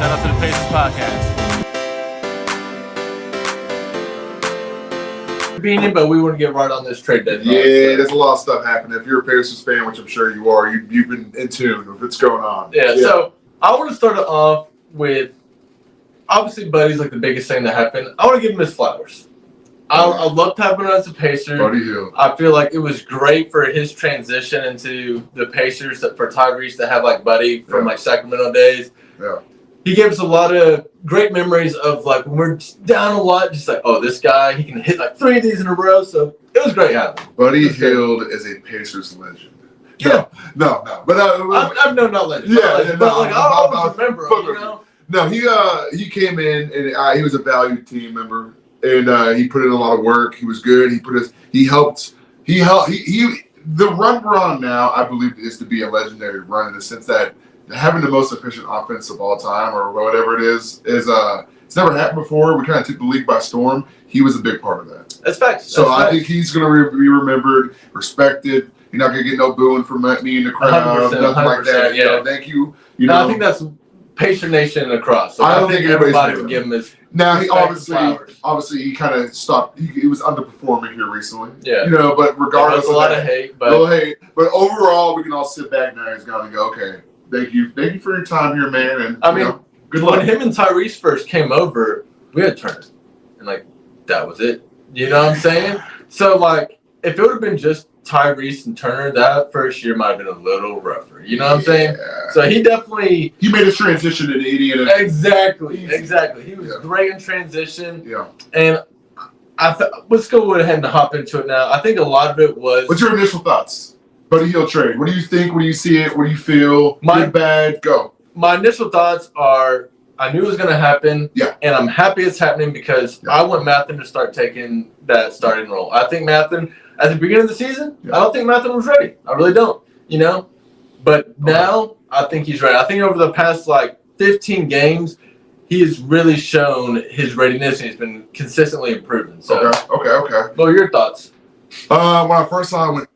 Shout out to the PACERS podcast. But we want to get right on this trade deadline. Yeah, there's a lot of stuff happening. If you're a Pacers fan, which I'm sure you are, you've been in tune with what's going on. Yeah, so I want to start it off with, obviously Buddy's like the biggest thing that happened. I want to give him his flowers. I love having him as a Pacer. Buddy Hield. I feel like it was great for his transition into the Pacers, for Tyrese to have like Buddy from like Sacramento days. Yeah. He gave us a lot of great memories of like when we're down a lot, just like, oh, this guy, he can hit like 3 of these in a row. So it was great having him. Buddy Hield is a Pacers legend. Yeah. No. But I've known not legend. But like I always remember him, you know? No, he came in and he was a valued team member, and he put in a lot of work. He was good. He helped. The run we're on now, I believe, is to be a legendary run in the sense that having the most efficient offense of all time, or whatever it is it's never happened before. We kind of took the league by storm. He was a big part of that. That's facts. So I think he's going to be remembered, respected. You're not going to get no booing from me in the crowd, nothing like that. Yeah. Thank you. I think that's Pacer Nation across. So I don't think everybody would give him his. Now he obviously he kind of stopped. He was underperforming here recently. Yeah. But regardless, a lot of hate. But overall, we can all sit back now and go, okay, thank you for your time here, man. And good luck. When him and Tyrese first came over, we had Turner, and like that was it. You know what I'm saying? So like, if it would have been just Tyrese and Turner, that first year might have been a little rougher. You know what I'm saying? So he made a transition to Indiana. Exactly. He was great in transition. Yeah. And let's go ahead and hop into it now. I think a lot of it was. What's your initial thoughts? Buddy Hield trade. What do you think? What do you see it? What do you feel? Good, bad, go. My initial thoughts are, I knew it was going to happen. Yeah. And I'm happy it's happening because I want Mathen to start taking that starting role. I think Mathen, at the beginning of the season, I don't think Mathen was ready. I really don't, But now I think he's ready. I think over the past 15 games, he has really shown his readiness and he's been consistently improving. So, Okay. What are your thoughts? When I first saw it, I went,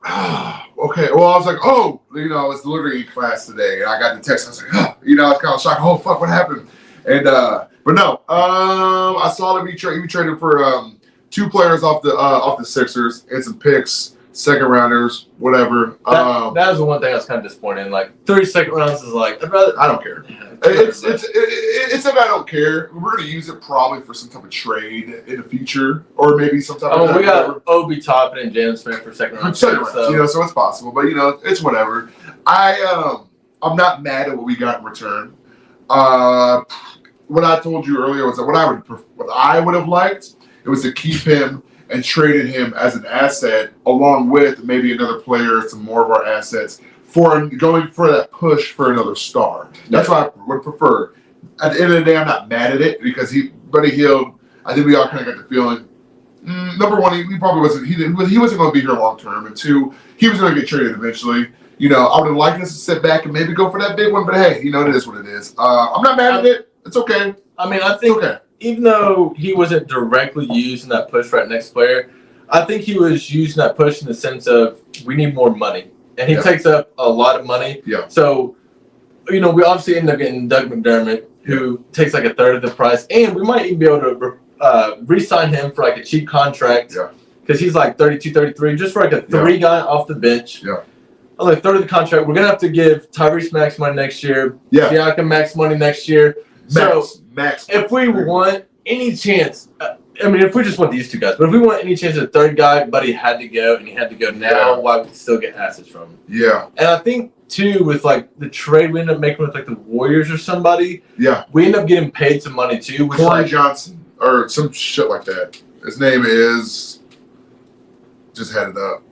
okay. Well, I was like, I was literally in class today, and I got the text. I was like, I was kind of shocked. Oh, fuck, what happened? And but no, I saw that he traded for 2 players off the Sixers and some picks, second rounders, whatever. That was the one thing I was kind of disappointed in. Like 30 second rounds is like I don't care. It's that I don't care. We're gonna use it probably for some type of trade in the future, or maybe some type of. We got Obi Toppin and James Smith for second round. So it's possible, but it's whatever. I'm not mad at what we got in return. What I told you earlier was that what I would have liked, it was to keep him and traded him as an asset along with maybe another player, some more of our assets for going for that push for another star. That's what I would prefer. At the end of the day, I'm not mad at it because Buddy Hield, I think we all kind of got the feeling. Number one, he probably wasn't. He wasn't going to be here long term, and 2, he was going to get traded eventually. I would have liked us to sit back and maybe go for that big one, but hey, it is what it is. I'm not mad at it. It's okay. I mean, I think even though he wasn't directly used in that push for that next player, I think he was used in that push in the sense of we need more money. And he takes up a lot of money. Yeah. So, we obviously end up getting Doug McDermott, who takes like a third of the price. And we might even be able to re-sign him for like a cheap contract. Yeah. Because he's like 32, 33, just for like a 3 guy off the bench. Yeah. Like third of the contract. We're going to have to give Tyrese max money next year. Yeah. Siakam max money next year. Max. If we want any chance, if we just want these 2 guys, but if we want any chance of the third guy, Buddy had to go, and he had to go now, why we still get assets from him. Yeah. And I think, too, with the trade we ended up making with the Warriors or somebody, we end up getting paid some money, too. Corey Johnson, or some shit like that. His name is, just had it up.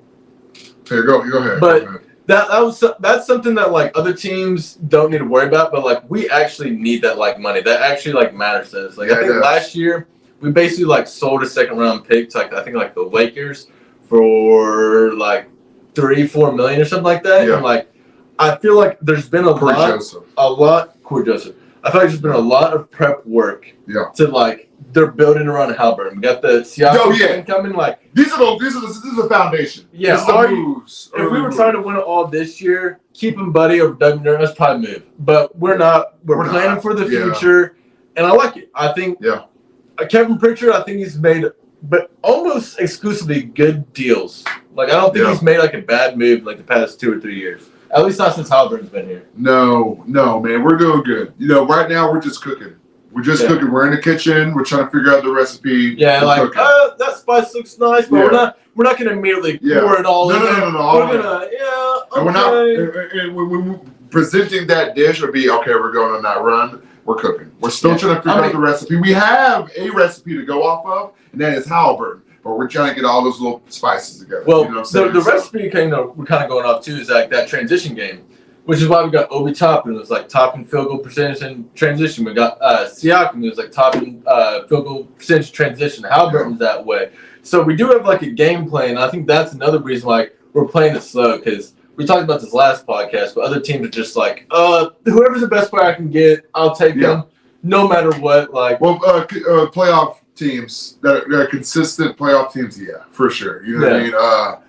Here, go ahead. But that's something that other teams don't need to worry about, but we actually need that money. That actually matters to us. I think last year we basically sold a second round pick to I think the Lakers for $3-4 million or something like that. Yeah. And I feel like there's been Corey Joseph. I feel like there's been a lot of prep work to they're building around Halliburton. We got the Siakam thing coming. Like this is the foundation. Yeah, this is the moves. If we were trying to win it all this year, keeping Buddy over Doug McDermott, that's probably a move. But we're not. We're planning for the future, and I like it. I think Kevin Pritchard, I think he's made, but almost exclusively good deals. Like I don't think he's made like a bad move like the past 2 or 3 years. At least not since Halliburton's been here. No, man, we're doing good. You know, right now we're just cooking. We're just cooking. We're in the kitchen. We're trying to figure out the recipe. Yeah, like that spice looks nice, but we're not gonna immediately pour it all in. No. We're gonna And we're not. And when we're presenting that dish, would be okay. We're going on that run. We're cooking. We're still trying to figure out the recipe. We have a recipe to go off of, and that is Halliburton. But we're trying to get all those little spices together. Well, you know the recipe we're kind of going off too is like that transition game, which is why we got Obi Toppin. It was like topping field goal percentage and transition. We got Siakam. It was like topping field goal percentage transition. Halliburton's that way. So we do have like a game plan. I think that's another reason why we're playing it slow, because we talked about this last podcast, but other teams are just like, whoever's the best player I can get, I'll take them, no matter what. Like, playoff teams that are consistent playoff teams, for sure. You know what I mean?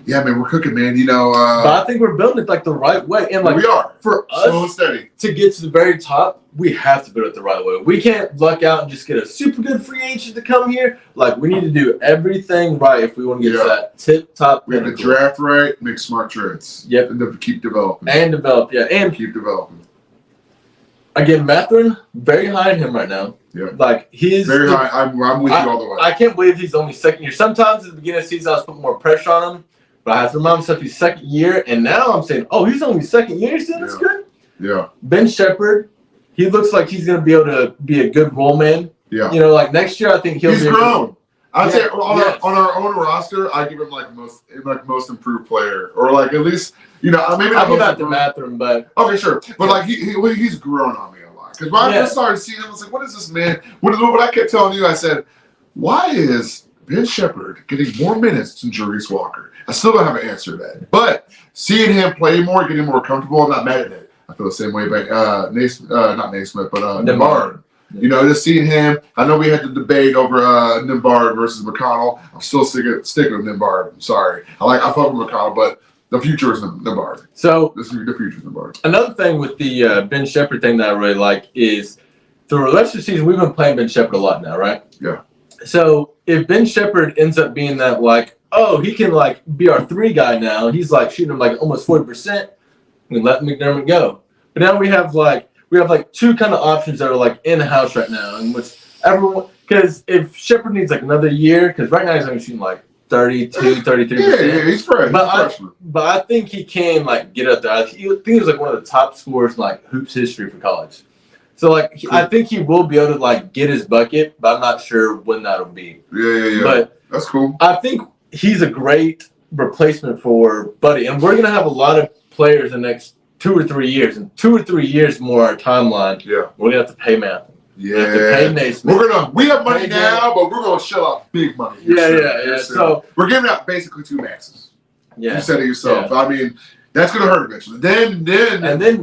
Man, we're cooking, man. You know, but I think we're building it like the right way, and like we are for us slow and steady to get to the very top. We have to build it the right way. We can't luck out and just get a super good free agent to come here. Like we need to do everything right if we want to get to that tip top. We have to draft right, make smart trades. Yep, and keep developing and develop. Yeah, and keep developing. Again, Mathurin, very high in him right now. Yeah. Like he's very high. I'm with you all the way. I can't believe he's only second year. Sometimes at the beginning of the season I was putting more pressure on him, but I have to remind myself he's second year, and now I'm saying, he's only second year, so that's good. Yeah. Ben Shepherd, he looks like he's gonna be able to be a good role man. Yeah. You know, like next year I think he's grown. I'd say on our own roster, I give him like most improved player, or like at least maybe I'll give that to Mathurin, but okay, sure. But like he's grown on me a lot, because when I first started seeing him, I was like, what is this man? What I kept telling you, I said, why is Ben Shepherd getting more minutes than Jerice Walker? I still don't have an answer to that, but seeing him play more, getting more comfortable, I'm not mad at it. I feel the same way about not Naismith, but Nembhard. You know, just seeing him. I know we had the debate over Nembhard versus McConnell. I'm still sticking with Nembhard. I'm sorry. I fuck with McConnell, but the future is Nembhard. So the future is Nembhard. Another thing with the Ben Shepherd thing that I really like is through the rest of the season we've been playing Ben Shepherd a lot now, right? Yeah. So if Ben Shepherd ends up being that like, he can like be our 3 guy now. He's like shooting him like almost 40%. We let McDermott go. But now we have like 2 kind of options that are like in the house right now, in which everyone, because if Shepherd needs like another year, because right now he's only shooting like 32, 33%. Yeah, he's fresh. But I think he can like get up there. I think he was like one of the top scorers in like hoops history for college. So like I think he will be able to like get his bucket, but I'm not sure when that'll be. Yeah. But that's cool. I think he's a great replacement for Buddy, and we're gonna have a lot of players in the next 2 or 3 years, and 2 or 3 years more our timeline. Yeah, we're gonna have to pay Matthew. Yeah, we have to pay Naismith. We have money now, but we're gonna shell out big money. Yeah. So we're giving out basically 2 maxes. Yeah, you said it yourself. Yeah. I mean, that's gonna hurt eventually. Then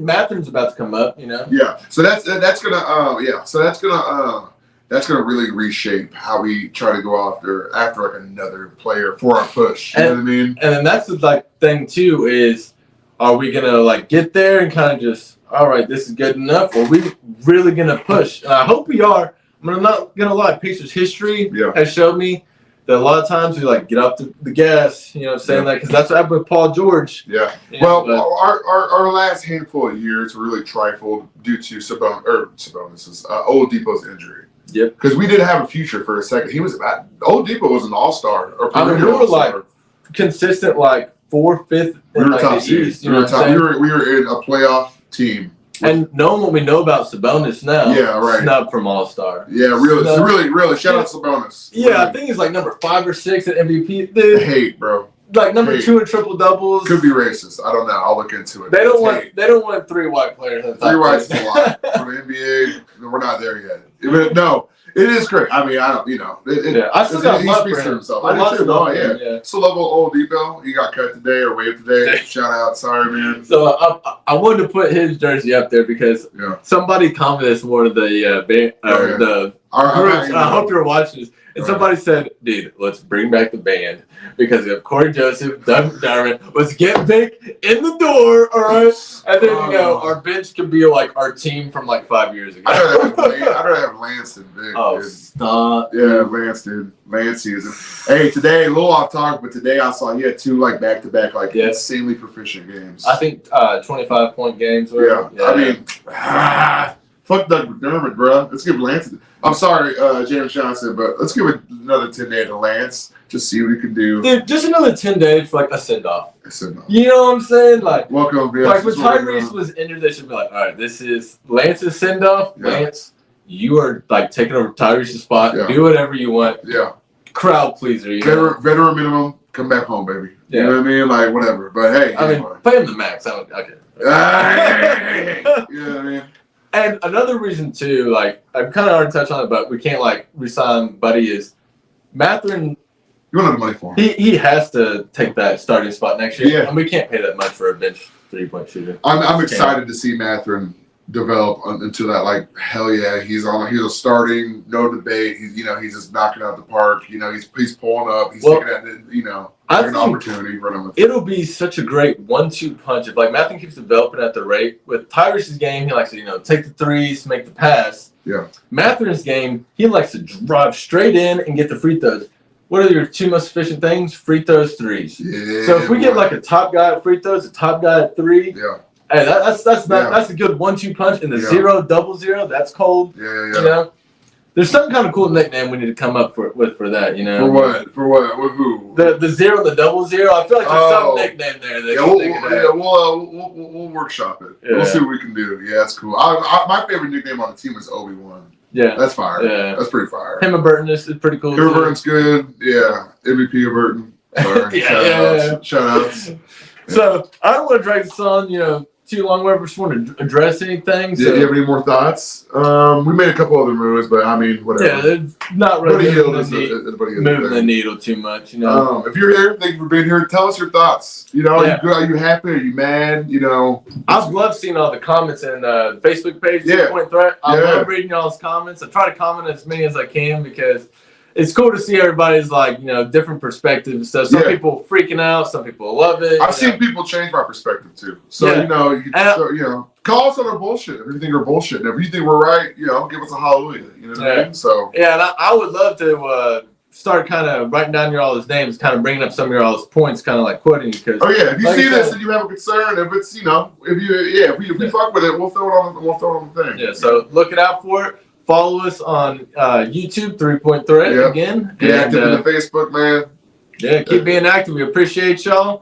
Mathurin's about to come up. You know. Yeah. So that's gonna really reshape how we try to go after like another player for our push. You know what I mean? And then that's the like thing too is, are we gonna like get there and kind of just, all right, this is good enough, or are we really gonna push? And I hope we are. I'm not gonna lie, Pacers history has showed me that a lot of times we like get up the gas. You know what I'm saying? Because that's what happened with Paul George. Yeah. Well, our last handful of years were really trifled due to Sabonis's Oladipo's injury. Yep. Because we did have a future for a second. Oladipo was an all-star. We were like consistent, like 4th, 5th. We were top seed. We were in a playoff team. And knowing what we know about Sabonis now, snub from All-Star. Yeah, really. Shout out Sabonis. Yeah, really. I think he's like number 5 or 6 at MVP. Dude, hate, bro. Like number 2 in triple doubles. Could be racist. I don't know. I'll look into it. They don't want 3 white players. 3 whites is a lot for the NBA. We're not there yet. No, it is great. I mean, I don't. You know, I still got love for him. I did too. Oh yeah. So level Oladipo, he got cut today or waived today. Shout out, sorry man. So I wanted to put his jersey up there because somebody commented as one of the groups, and I hope you're watching this. And somebody said, dude, let's bring back the band because if Corey Joseph, Doug McDermott, let's get Vic in the door, all right? And then, our bench could be like our team from like 5 years ago. I'd rather have Lance than Vic. Oh, dude. stop. Yeah, Lance, dude. Lance season. Hey, today, a little off topic, but today I saw he had 2 like back-to-back, like insanely proficient games. I think 25-point games. Were, I mean, fuck Doug McDermott, bro. Let's give Lance. I'm sorry, James Johnson, but let's give it another 10 days to Lance. Just see what he can do. Dude, just another 10 days for like a send-off. A send-off. You know what I'm saying? Like, welcome, like when Tyrese was injured, they should be like, all right, this is Lance's send-off. Yeah. Lance, you are like taking over Tyrese's spot. Yeah. Do whatever you want. Yeah. Crowd pleaser. You veteran minimum. Come back home, baby. Yeah. You know what I mean? Like, whatever. But hey. I mean, pay him the max. Okay. You know what I mean? And another reason, too, like, I've kind of already touched on it, but we can't, like, resign Buddy is Mathurin. You want the money for him. He has to take that starting spot next year. Yeah. And we can't pay that much for a bench 3-point shooter. I'm excited to see Mathurin develop into that, like, hell yeah, he's a starting, no debate. He's just knocking out the park. He's pulling up. He's taking that, an opportunity running with. It'll be such a great 1-2 punch if like Mathurin keeps developing at the rate. With Tyrese's game, he likes to take the threes, make the pass. Yeah. Mathurin's game, he likes to drive straight in and get the free throws. What are your 2 most efficient things? Free throws, threes. Yeah. So if we get like a top guy at free throws, a top guy at 3. Yeah. Hey, that's a good 1-2 punch. And the 0-0, that's cold. Yeah. There's some kind of cool nickname we need to come up with for that, For what? For what? With who? The 0, the 0-0. I feel like there's some nickname there. We'll workshop it. Yeah. We'll see what we can do. Yeah, that's cool. My favorite nickname on the team is Obi-Wan. Yeah. That's fire. Yeah. That's pretty fire. Him and Burton is pretty cool. Him and Burton's good. Yeah. MVP of Burton. Sorry. Shout outs. So I don't want to drag this on, too long. We just want to address anything. So. Do you have any more thoughts? We made a couple other moves, but I mean, whatever. Yeah, it's not really moving the needle too much. If you're here, thank you for being here. Tell us your thoughts. Are you happy? Are you mad? I've loved seeing all the comments in the Facebook page. 3-Point Threat. I love reading y'all's comments. I try to comment as many as I can because it's cool to see everybody's different perspectives. So some people freaking out, some people love it. I've seen people change my perspective too. So call us on our bullshit if you think we're bullshit. And if you think we're right, give us a hallelujah. You know what I mean? So and I would love to start kind of writing down your all's names, kind of bringing up some of your all's points, kind of like quoting you. Because if you see this and you have a concern, if it's if we fuck with it, we'll throw it on the thing. Yeah. So look it out for it. Follow us on YouTube, 3-Point Threat again. Get active in the Facebook, man. Yeah, keep being active. We appreciate y'all.